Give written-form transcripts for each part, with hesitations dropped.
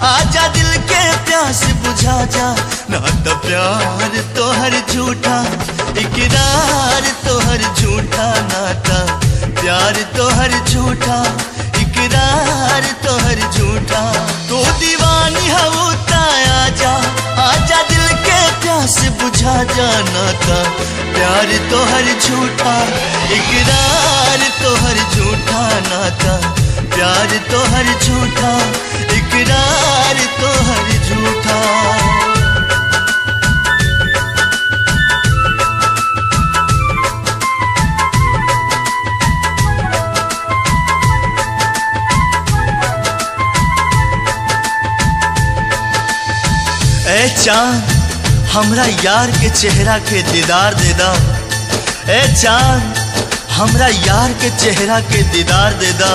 आजा दिल के प्यास बुझा जा। ना तो प्यार तो हर झूठा, इकरार तो हर झूठा, नाता प्यार तो हर झूठा, इकरार तो हर झूठा। तू दीवानी है होता आजा, आजा दिल के प्यास बुझा जा। नाता प्यार तो हर झूठा, इकरार तो हर झूठा, नाता प्यार तो हर झूठा, इकरार तो हर झूठा। ए चांद हमरा यार के चेहरा के दीदार दे दा। ए चांद हमरा यार के चेहरा के दीदार दे दा।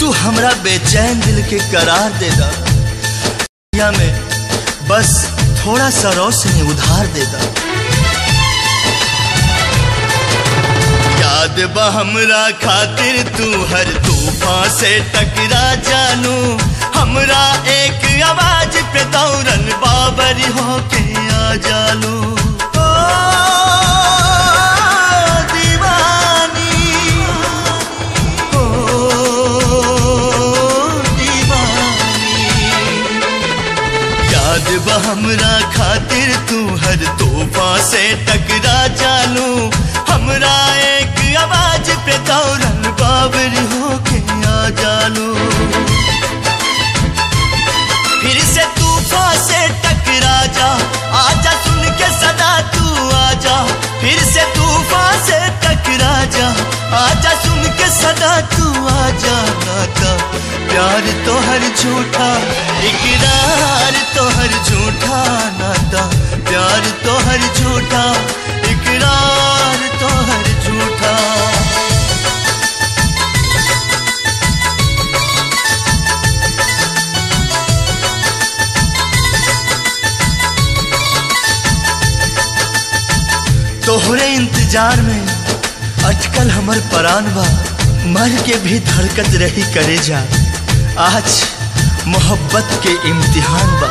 तू हमरा बेचैन दिल के करार दे दा। दुनिया में बस थोड़ा सा रोशनी उधार दे दा। याद बा हमरा खातिर तू हर तूफान से टकरा जानू। हमरा एक आवाज पे दौड़न बाबरी होके आ जालू। ओ दीवानी, ओ दीवानी। याद बा हमरा खातिर तू हर तूफान से टकरा जानू। हमरा एक आवाज पे दौड़न बाबरी होके आ जालू। फिर से तूफान से टकरा जा, आजा सुन के सदा तू आजा। फिर से तूफान से टकरा जा, आजा सुन के सदा तू आजा। नाता प्यार तो हर झूठा, इकरार तो हर झूठा, नाता प्यार तो हर झूठा, इकरार तो हर झूठा। तोहरे इंतजार में अटकल हमर परान बा। मर के भी धड़कत रही करे जा। आज मोहब्बत के इम्तिहान बा।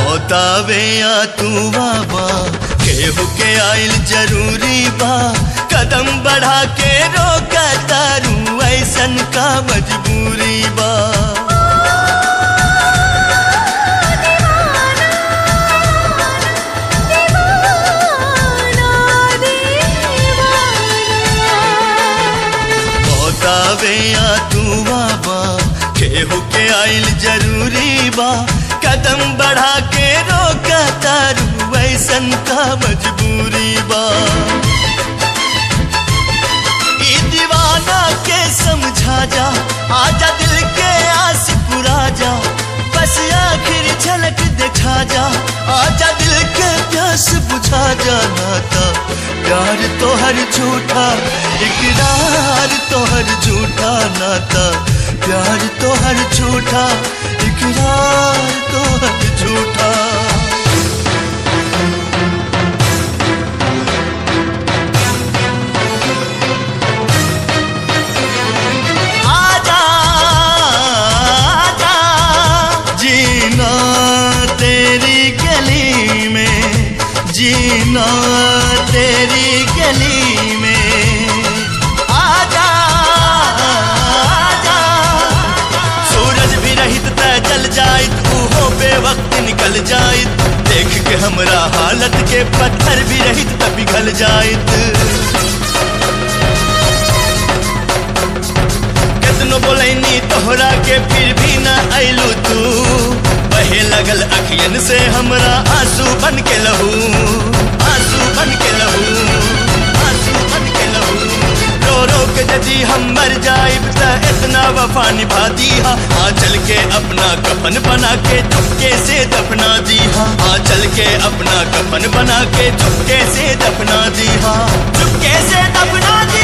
बतावे या तू बाबा केहू के आइल जरूरी बा। कदम बढ़ा के रोका तारू ऐसन का मजबूरी बा। या तू बाबा केहू के आइल जरूरी बा। कदम बढ़ा के रोका तारू ऐसन का मजबूरी बा। ई दीवाना के समझा जा, आजा दिल के आस पुरा जा। बस आखिर झलक दिखा जा, आजा दिल के प्यास बुझा जा। नाता प्यार तो हर झूठा, इकरार तो हर झूठा, नाता प्यार तो हर झूठा, इकरार तो हर झूठा। आजा आजा जीना तेरी गली में, जीना तेरी गली में। आजा आजा सूरज भी रहित त जल जाइत, ऊहो बेवक्त निकल जाइत। देख के हमरा हालत के पत्थर भी रहित त पिघल जाइत। कितनो बोलैनी तोहरा के फिर भी ना अइलू तू। बहे लगल अखियन से हमरा आंसू बन के लहू, आंसू बन के लहू, आंसू बन के लहू। रो रो के यदि हम मर जाइब त इतना वफा निभा दीहा। आ चल के अपना कफन बना के चुपके से दफना दीहा। आ चल के अपना कफन बना के चुपके से दफना दीहा, चुपके से दफना दीहा।